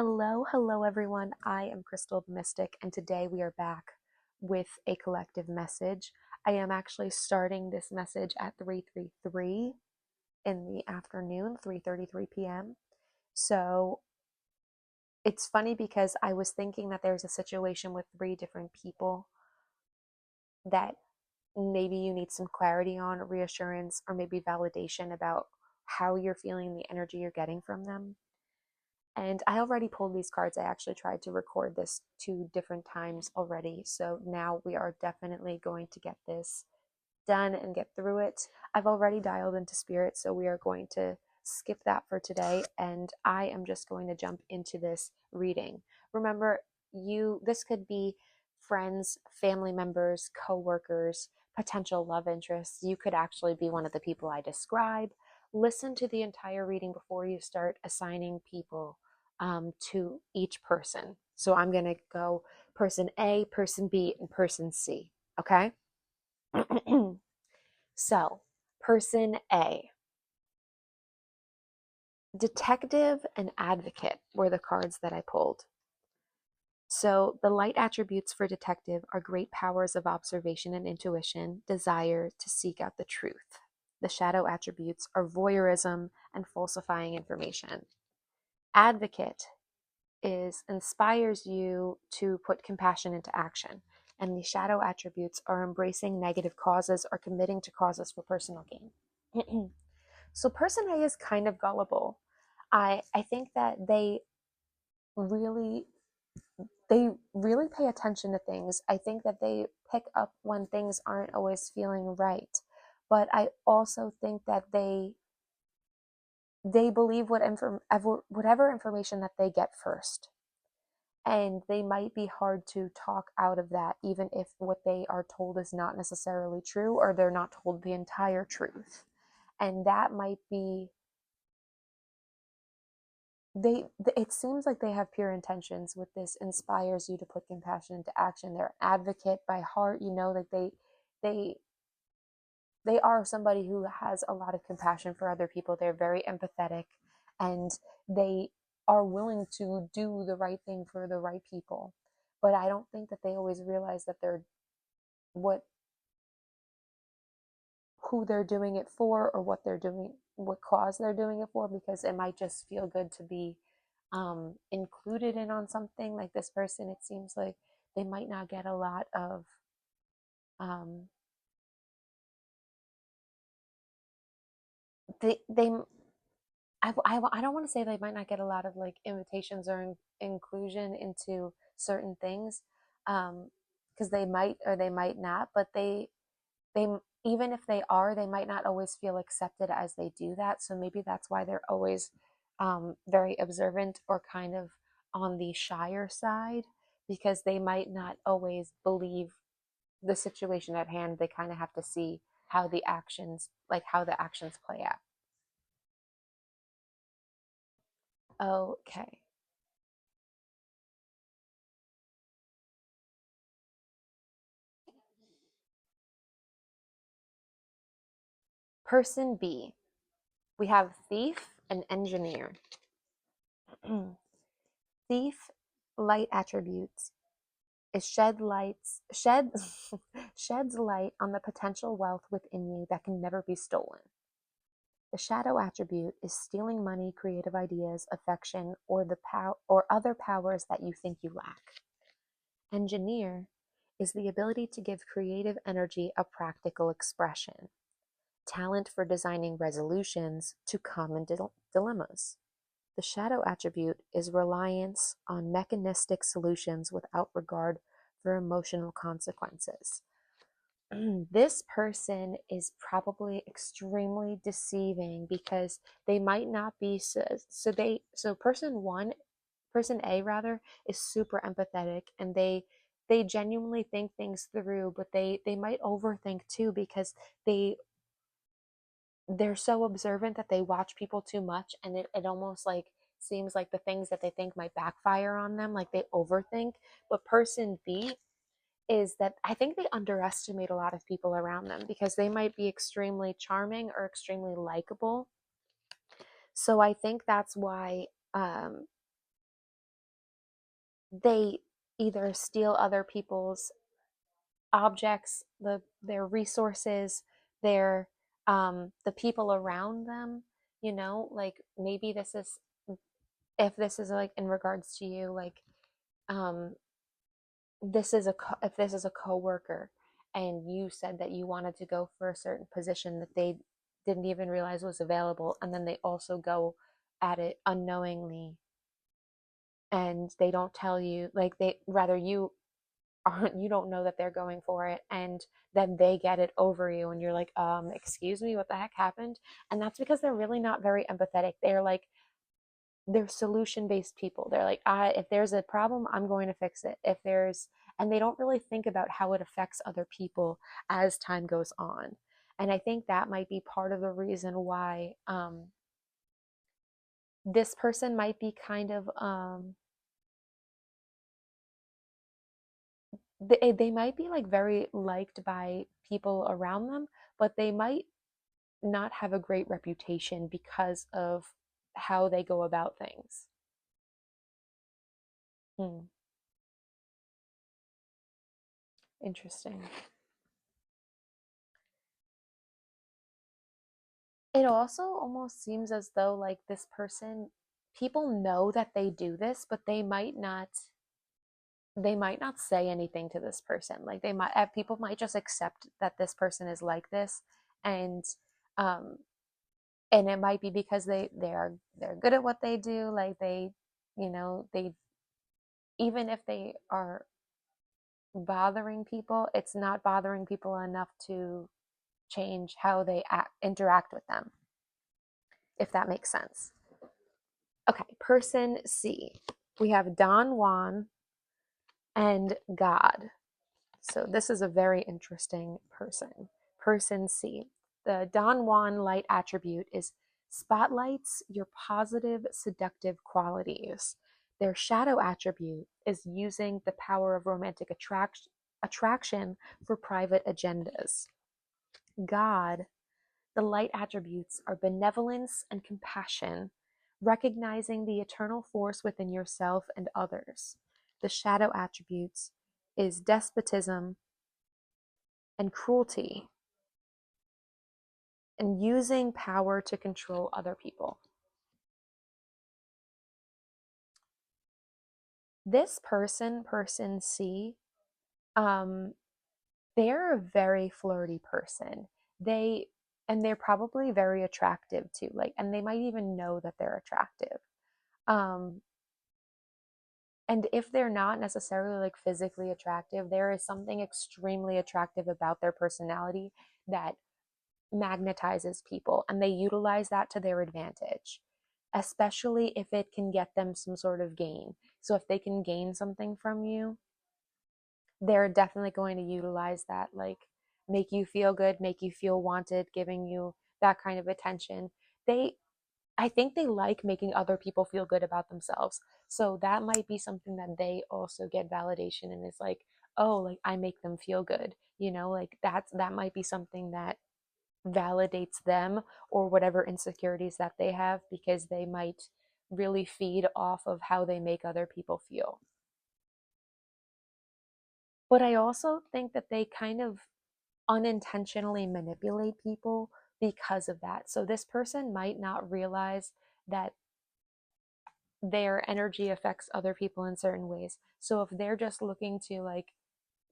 Hello everyone. I am Krystal the Mystic, and today we are back with a collective message. I am actually starting this message at 3:33 in the afternoon, 3:33 p.m. So it's funny because I was thinking that there's a situation with three different people that maybe you need some clarity on, reassurance, or maybe validation about how you're feeling, the energy you're getting from them. And I already pulled these cards. I actually tried to record this 2 different times already. So now we are definitely going to get this done and get through it. I've already dialed into spirit, so we are going to skip that for today. And I am just going to jump into this reading. Remember, this could be friends, family members, co-workers, potential love interests. You could actually be one of the people I describe. Listen to the entire reading before you start assigning people to each person. So I'm going to go person A, person B, and person C. Okay? So, person A. Detective and advocate were the cards that I pulled. So, the light attributes for detective are great powers of observation and intuition, desire to seek out the truth. The shadow attributes are voyeurism and falsifying information. Advocate inspires you to put compassion into action, and the shadow attributes are embracing negative causes or committing to causes for personal gain. So person A is kind of gullible. I think that really they really pay attention to things. I think that they pick up when things aren't always feeling right. But I also think that they believe whatever information that they get first. And they might be hard to talk out of that, even if what they are told is not necessarily true, or they're not told the entire truth. And that might be it seems like they have pure intentions with this. Inspires you to put compassion into action. They're an advocate by heart. You know that they they are somebody who has a lot of compassion for other people. They're very empathetic, and they are willing to do the right thing for the right people. But I don't think that they always realize that they're what who they're doing it for, or what cause they're doing it for, because it might just feel good to be included in on something. Like this person, it seems like they might not get a lot of um, they I don't want to say they might not get a lot of like invitations or inclusion into certain things, because they might or they might not, but they even if they are, they might not always feel accepted as they do that. So maybe that's why they're always very observant or kind of on the shyer side, because they might not always believe the situation at hand. They kind of have to see how the actions play out. Okay. Person B, we have thief and engineer. Thief light attributes is sheds light on the potential wealth within you that can never be stolen. The shadow attribute is stealing money, creative ideas, affection, or or other powers that you think you lack. Engineer is the ability to give creative energy a practical expression, talent for designing resolutions to common dilemmas. The shadow attribute is reliance on mechanistic solutions without regard for emotional consequences. This person is probably extremely deceiving because they might not be so person A rather is super empathetic, and they genuinely think things through, but they might overthink too, because they they're so observant that they watch people too much, and it almost like seems like the things that they think might backfire on them, like they overthink. But person B is that I think they underestimate a lot of people around them, because they might be extremely charming or extremely likable. So I think that's why they either steal other people's objects, their resources, their the people around them, like maybe this is, if this is like in regards to you, like um if this is a coworker and you said that you wanted to go for a certain position that they didn't even realize was available, and then they also go at it unknowingly and they don't tell you, like they rather you aren't, you don't know that they're going for it, and then they get it over you and you're like, excuse me, what the heck happened? And that's because they're really not very empathetic. They're solution based people. They're like, if there's a problem, I'm going to fix it. If there's, and they don't really think about how it affects other people as time goes on. And I think that might be part of the reason why this person might be kind of, they might be like very liked by people around them, but they might not have a great reputation because of how they go about things. Hmm. Interesting. It also almost seems as though like this person, people know that they do this, but they might not say anything to this person. Like they might people might just accept that this person is like this, and um and it might be because they're good at what they do. Like they, even if they are bothering people, it's not bothering people enough to change how they interact with them, if that makes sense. Okay, person C. We have Don Juan and God. So this is a very interesting person. Person C. The Don Juan light attribute is spotlights your positive, seductive qualities. Their shadow attribute is using the power of romantic attraction for private agendas. God, the light attributes are benevolence and compassion, recognizing the eternal force within yourself and others. The shadow attributes is despotism and cruelty, and using power to control other people. This person, person C, um, they're a very flirty person. They and they're probably very attractive too. Like, and they might even know that they're attractive. Um, and if they're not necessarily like physically attractive, there is something extremely attractive about their personality that magnetizes people, and they utilize that to their advantage, especially if it can get them some sort of gain. So if they can gain something from you, they're definitely going to utilize that, like make you feel good, make you feel wanted, giving you that kind of attention. They I think they like making other people feel good about themselves. So that might be something that they also get validation and is like, oh, like I make them feel good. Like that might be something that validates them or whatever insecurities that they have, because they might really feed off of how they make other people feel. But I also think that they kind of unintentionally manipulate people because of that. So this person might not realize that their energy affects other people in certain ways. So if they're just looking to like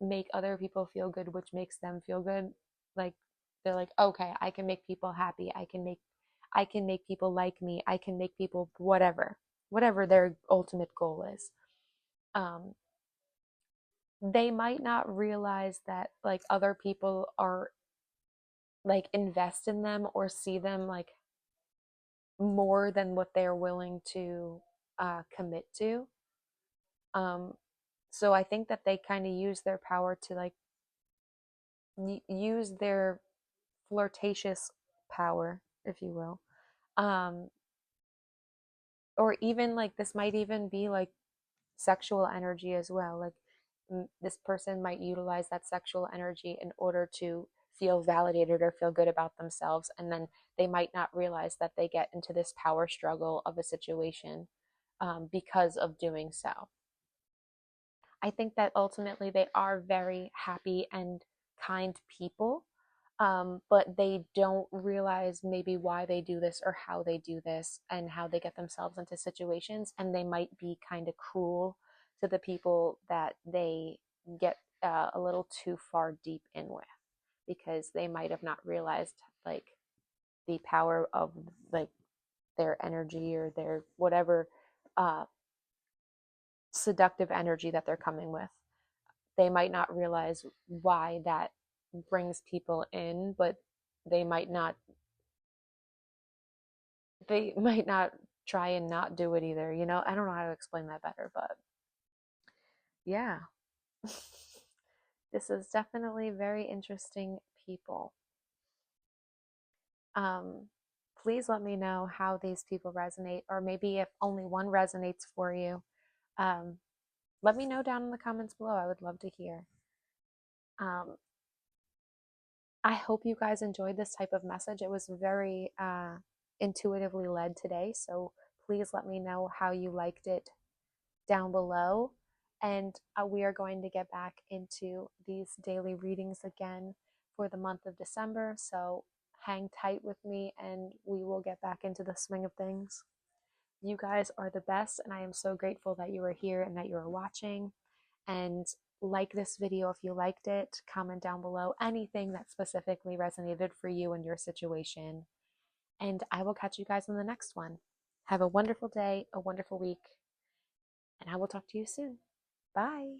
make other people feel good, which makes them feel good, like they're like, okay, I can make people happy. I can make people like me. I can make people whatever their ultimate goal is. Um, they might not realize that like other people are like invest in them or see them like more than what they're willing to commit to. Um, so I think that they kind of use their power to like use their flirtatious power, if you will. Um, or even like this might even be like sexual energy as well. Like this person might utilize that sexual energy in order to feel validated or feel good about themselves. And then they might not realize that they get into this power struggle of a situation because of doing so. I think that ultimately they are very happy and kind people, but they don't realize maybe why they do this or how they do this and how they get themselves into situations. And they might be kind of cruel to the people that they get a little too far deep in with, because they might have not realized like the power of like their energy or their whatever uh, seductive energy that they're coming with. They might not realize why that brings people in, but they might not they might not try and not do it either. I don't know how to explain that better, but yeah. This is definitely very interesting people. Um, please let me know how these people resonate, or maybe if only one resonates for you. Um, let me know down in the comments below. I would love to hear. Um, I hope you guys enjoyed this type of message. It was very intuitively led today, so please let me know how you liked it down below. And we are going to get back into these daily readings again for the month of December, so hang tight with me and we will get back into the swing of things. You guys are the best, and I am so grateful that you are here and that you are watching. And like this video if you liked it, comment down below anything that specifically resonated for you and your situation. And I will catch you guys in the next one. Have a wonderful day, a wonderful week, and I will talk to you soon. Bye.